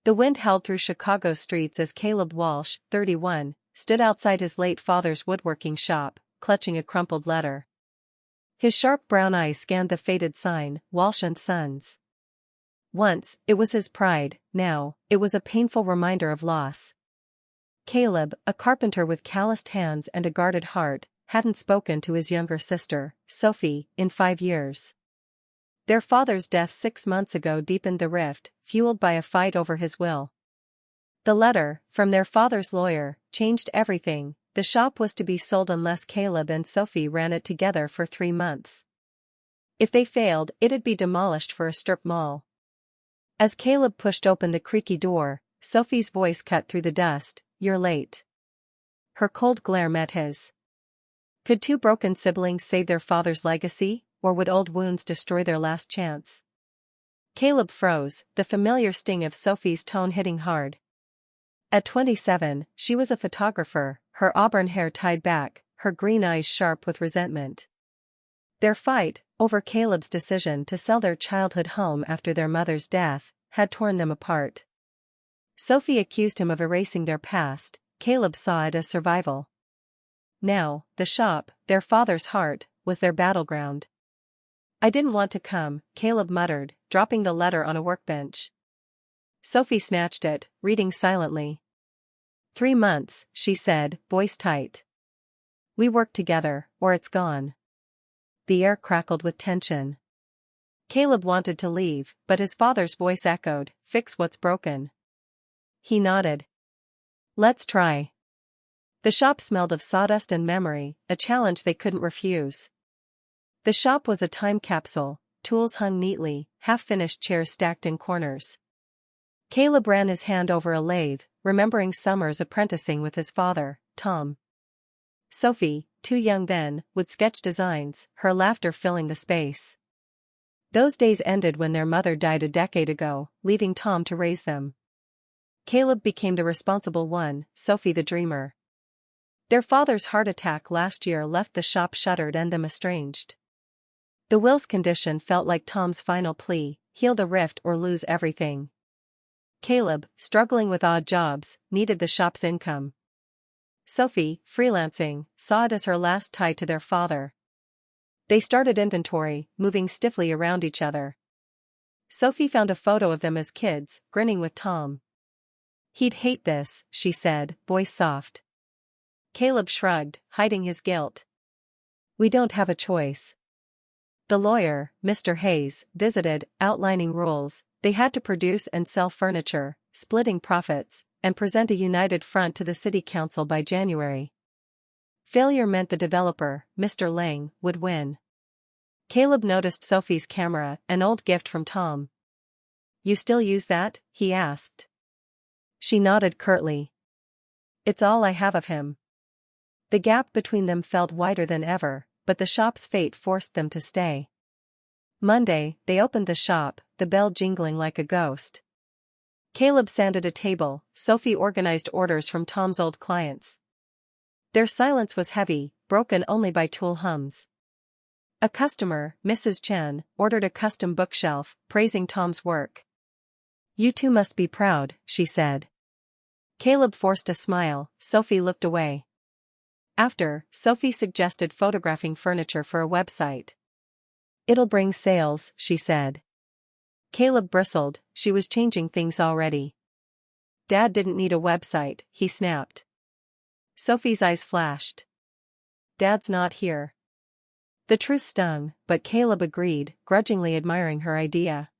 The wind howled through Chicago streets as Caleb Walsh, 31, stood outside his late father's woodworking shop, clutching a crumpled letter. His sharp brown eyes scanned the faded sign, Walsh and Sons. Once, it was his pride; now, it was a painful reminder of loss. Caleb, a carpenter with calloused hands and a guarded heart, hadn't spoken to his younger sister, Sophie, in 5 years. Their father's death 6 months ago deepened the rift, fueled by a fight over his will. The letter, from their father's lawyer, changed everything. The shop was to be sold unless Caleb and Sophie ran it together for 3 months. If they failed, it'd be demolished for a strip mall. As Caleb pushed open the creaky door, Sophie's voice cut through the dust. "You're late." Her cold glare met his. Could 2 broken siblings save their father's legacy, or would old wounds destroy their last chance? Caleb froze, the familiar sting of Sophie's tone hitting hard. At 27, she was a photographer, her auburn hair tied back, her green eyes sharp with resentment. Their fight, over Caleb's decision to sell their childhood home after their mother's death, had torn them apart. Sophie accused him of erasing their past. Caleb saw it as survival. Now, the shop, their father's heart, was their battleground. "I didn't want to come," Caleb muttered, dropping the letter on a workbench. Sophie snatched it, reading silently. 3 months, she said, voice tight. "We work together, or it's gone." The air crackled with tension. Caleb wanted to leave, but his father's voice echoed, "Fix what's broken." He nodded. "Let's try." The shop smelled of sawdust and memory, a challenge they couldn't refuse. The shop was a time capsule, tools hung neatly, half-finished chairs stacked in corners. Caleb ran his hand over a lathe, remembering summers apprenticing with his father, Tom. Sophie, too young then, would sketch designs, her laughter filling the space. Those days ended when their mother died a decade ago, leaving Tom to raise them. Caleb became the responsible one, Sophie the dreamer. Their father's heart attack last year left the shop shuttered and them estranged. The will's condition felt like Tom's final plea: heal the rift or lose everything. Caleb, struggling with odd jobs, needed the shop's income. Sophie, freelancing, saw it as her last tie to their father. They started inventory, moving stiffly around each other. Sophie found a photo of them as kids, grinning with Tom. "He'd hate this," she said, voice soft. Caleb shrugged, hiding his guilt. "We don't have a choice." The lawyer, Mr. Hayes, visited, outlining rules. They had to produce and sell furniture, splitting profits, and present a united front to the city council by January. Failure meant the developer, Mr. Lang, would win. Caleb noticed Sophie's camera, an old gift from Tom. "You still use that?" he asked. She nodded curtly. "It's all I have of him." The gap between them felt wider than ever, but the shop's fate forced them to stay. Monday, they opened the shop, the bell jingling like a ghost. Caleb sanded a table, Sophie organized orders from Tom's old clients. Their silence was heavy, broken only by tool hums. A customer, Mrs. Chen, ordered a custom bookshelf, praising Tom's work. "You two must be proud," she said. Caleb forced a smile. Sophie looked away. After, Sophie suggested photographing furniture for a website. "It'll bring sales," she said. Caleb bristled. She was changing things already. "Dad didn't need a website," he snapped. Sophie's eyes flashed. "Dad's not here." The truth stung, but Caleb agreed, grudgingly admiring her idea.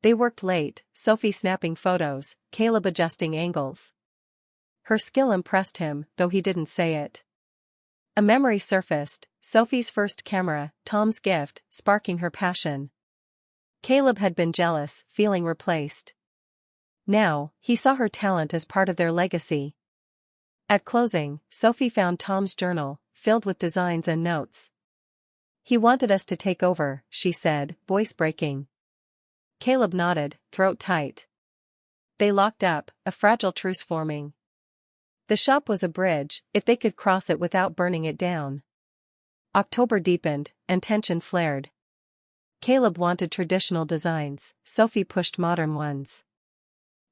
They worked late, Sophie snapping photos, Caleb adjusting angles. Her skill impressed him, though he didn't say it. A memory surfaced, Sophie's first camera, Tom's gift, sparking her passion. Caleb had been jealous, feeling replaced. Now, he saw her talent as part of their legacy. At closing, Sophie found Tom's journal, filled with designs and notes. "He wanted us to take over," she said, voice breaking. Caleb nodded, throat tight. They locked up, a fragile truce forming. The shop was a bridge, if they could cross it without burning it down. October deepened, and tension flared. Caleb wanted traditional designs, Sophie pushed modern ones.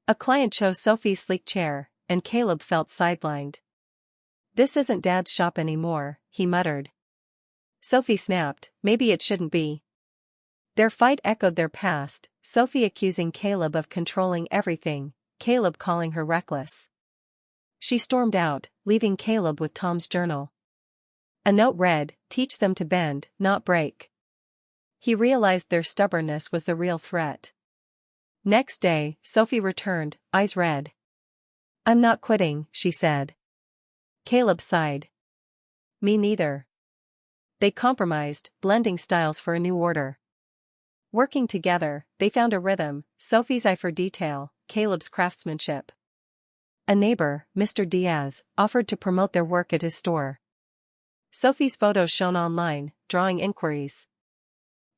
A client chose Sophie's sleek chair, and Caleb felt sidelined. "This isn't Dad's shop anymore," he muttered. Sophie snapped, "Maybe it shouldn't be." Their fight echoed their past, Sophie accusing Caleb of controlling everything, Caleb calling her reckless. She stormed out, leaving Caleb with Tom's journal. A note read, "Teach them to bend, not break." He realized their stubbornness was the real threat. Next day, Sophie returned, eyes red. "I'm not quitting," she said. Caleb sighed. "Me neither." They compromised, blending styles for a new order. Working together, they found a rhythm, Sophie's eye for detail, Caleb's craftsmanship. A neighbor, Mr. Diaz, offered to promote their work at his store. Sophie's photos shone online, drawing inquiries.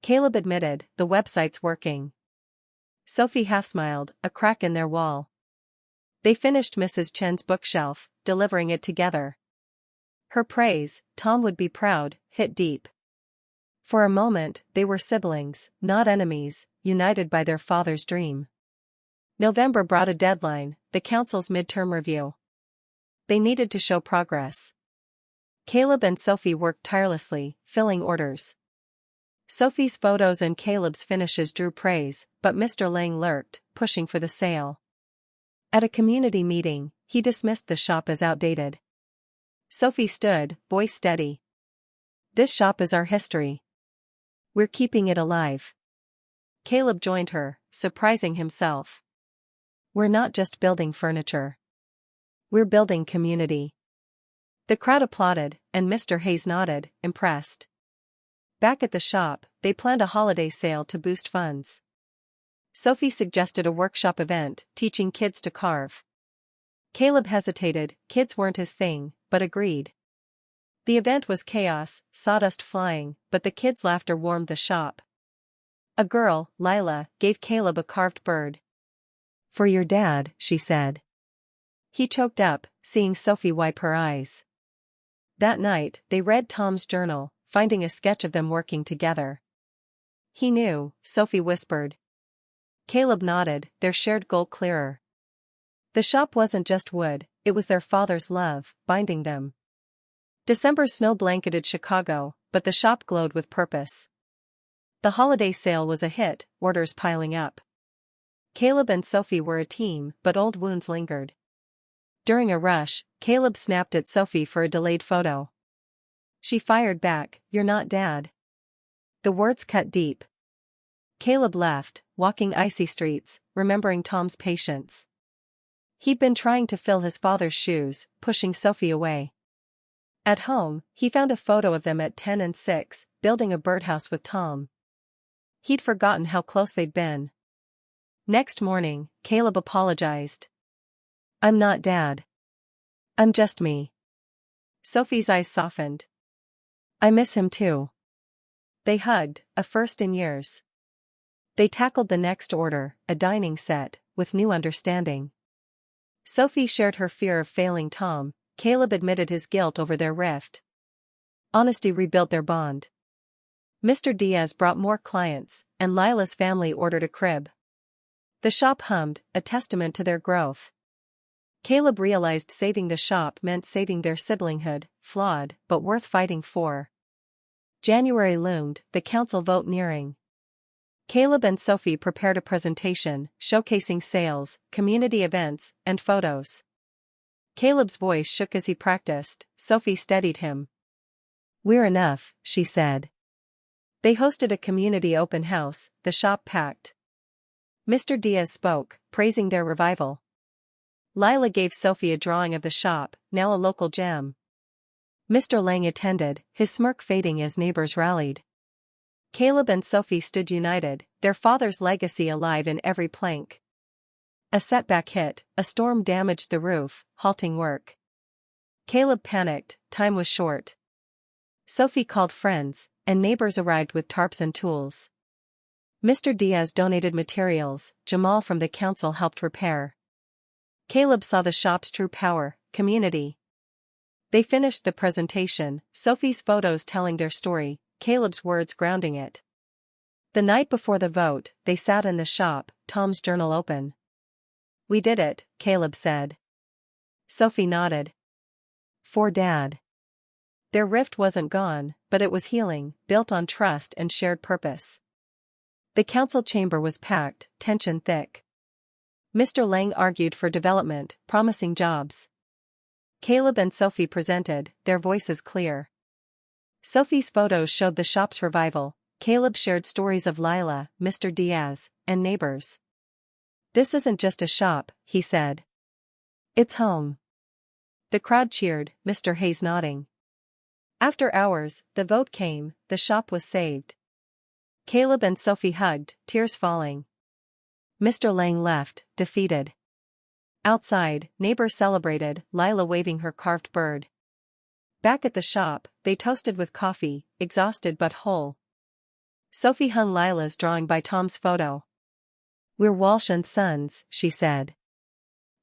Caleb admitted, "The website's working." Sophie half-smiled, a crack in their wall. They finished Mrs. Chen's bookshelf, delivering it together. Her praise, "Tom would be proud," hit deep. For a moment, they were siblings, not enemies, united by their father's dream. November brought a deadline, the council's midterm review. They needed to show progress. Caleb and Sophie worked tirelessly, filling orders. Sophie's photos and Caleb's finishes drew praise, but Mr. Lang lurked, pushing for the sale. At a community meeting, he dismissed the shop as outdated. Sophie stood, voice steady. "This shop is our history. We're keeping it alive." Caleb joined her, surprising himself. "We're not just building furniture. We're building community." The crowd applauded, and Mr. Hayes nodded, impressed. Back at the shop, they planned a holiday sale to boost funds. Sophie suggested a workshop event, teaching kids to carve. Caleb hesitated, kids weren't his thing, but agreed. The event was chaos, sawdust flying, but the kids' laughter warmed the shop. A girl, Lila, gave Caleb a carved bird. "For your dad," she said. He choked up, seeing Sophie wipe her eyes. That night, they read Tom's journal, finding a sketch of them working together. "He knew," Sophie whispered. Caleb nodded, their shared goal clearer. The shop wasn't just wood, it was their father's love, binding them. December snow blanketed Chicago, but the shop glowed with purpose. The holiday sale was a hit, orders piling up. Caleb and Sophie were a team, but old wounds lingered. During a rush, Caleb snapped at Sophie for a delayed photo. She fired back, "You're not Dad." The words cut deep. Caleb left, walking icy streets, remembering Tom's patience. He'd been trying to fill his father's shoes, pushing Sophie away. At home, he found a photo of them at 10 and 6, building a birdhouse with Tom. He'd forgotten how close they'd been. Next morning, Caleb apologized. "I'm not Dad. I'm just me." Sophie's eyes softened. "I miss him too." They hugged, a first in years. They tackled the next order, a dining set, with new understanding. Sophie shared her fear of failing Tom, Caleb admitted his guilt over their rift. Honesty rebuilt their bond. Mr. Diaz brought more clients, and Lila's family ordered a crib. The shop hummed, a testament to their growth. Caleb realized saving the shop meant saving their siblinghood, flawed, but worth fighting for. January loomed, the council vote nearing. Caleb and Sophie prepared a presentation, showcasing sales, community events, and photos. Caleb's voice shook as he practiced, Sophie steadied him. "We're enough," she said. They hosted a community open house, the shop packed. Mr. Diaz spoke, praising their revival. Lila gave Sophie a drawing of the shop, now a local gem. Mr. Lang attended, his smirk fading as neighbors rallied. Caleb and Sophie stood united, their father's legacy alive in every plank. A setback hit, a storm damaged the roof, halting work. Caleb panicked, time was short. Sophie called friends, and neighbors arrived with tarps and tools. Mr. Diaz donated materials, Jamal from the council helped repair. Caleb saw the shop's true power, community. They finished the presentation, Sophie's photos telling their story, Caleb's words grounding it. The night before the vote, they sat in the shop, Tom's journal open. We did it, Caleb said. Sophie nodded. For Dad. Their rift wasn't gone, but it was healing, built on trust and shared purpose. The council chamber was packed, tension thick. Mr. Lang argued for development, promising jobs. Caleb and Sophie presented, their voices clear. Sophie's photos showed the shop's revival. Caleb shared stories of Lila, Mr. Diaz, and neighbors. This isn't just a shop, he said. It's home. The crowd cheered, Mr. Hayes nodding. After hours, the vote came, the shop was saved. Caleb and Sophie hugged, tears falling. Mr. Lang left, defeated. Outside, neighbors celebrated, Lila waving her carved bird. Back at the shop, they toasted with coffee, exhausted but whole. Sophie hung Lila's drawing by Tom's photo. We're Walsh and Sons, she said.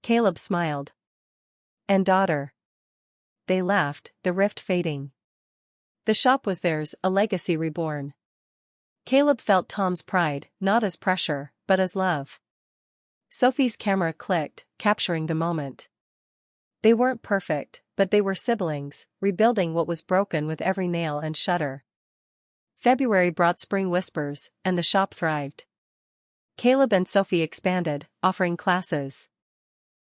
Caleb smiled. And daughter. They laughed, the rift fading. The shop was theirs, a legacy reborn. Caleb felt Tom's pride, not as pressure, but as love. Sophie's camera clicked, capturing the moment. They weren't perfect, but they were siblings, rebuilding what was broken with every nail and shutter. February brought spring whispers, and the shop thrived. Caleb and Sophie expanded, offering classes.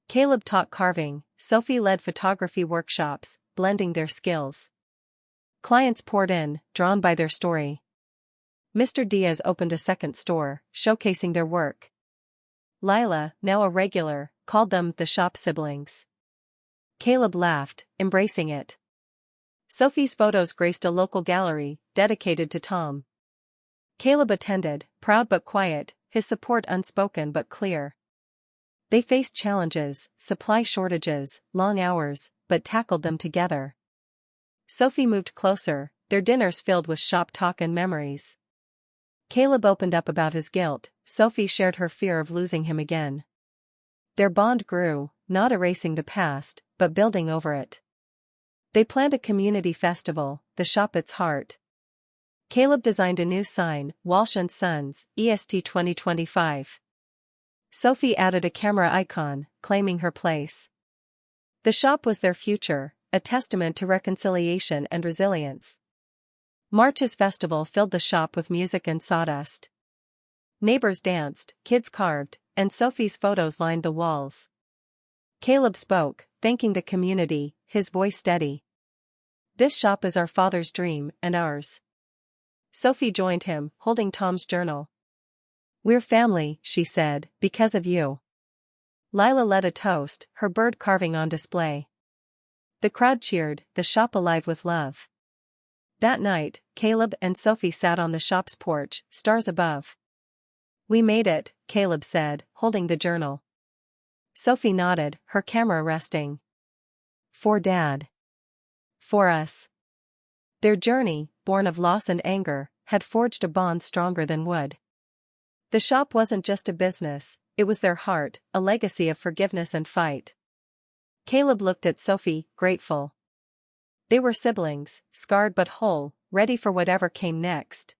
Caleb taught carving, Sophie led photography workshops, blending their skills. Clients poured in, drawn by their story. Mr. Diaz opened a second store, showcasing their work. Lila, now a regular, called them the shop siblings. Caleb laughed, embracing it. Sophie's photos graced a local gallery, dedicated to Tom. Caleb attended, proud but quiet, his support unspoken but clear. They faced challenges, supply shortages, long hours, but tackled them together. Sophie moved closer, their dinners filled with shop talk and memories. Caleb opened up about his guilt, Sophie shared her fear of losing him again. Their bond grew, not erasing the past, but building over it. They planned a community festival, the shop its heart. Caleb designed a new sign, Walsh and Sons, EST 2025. Sophie added a camera icon, claiming her place. The shop was their future, a testament to reconciliation and resilience. March's festival filled the shop with music and sawdust. Neighbors danced, kids carved, and Sophie's photos lined the walls. Caleb spoke, thanking the community, his voice steady. This shop is our father's dream, and ours. Sophie joined him, holding Tom's journal. We're family, she said, because of you. Lila led a toast, her bird carving on display. The crowd cheered, the shop alive with love. That night, Caleb and Sophie sat on the shop's porch, stars above. We made it, Caleb said, holding the journal. Sophie nodded, her camera resting. For Dad. For us. Their journey, born of loss and anger, had forged a bond stronger than wood. The shop wasn't just a business, it was their heart, a legacy of forgiveness and fight. Caleb looked at Sophie, grateful. They were siblings, scarred but whole, ready for whatever came next.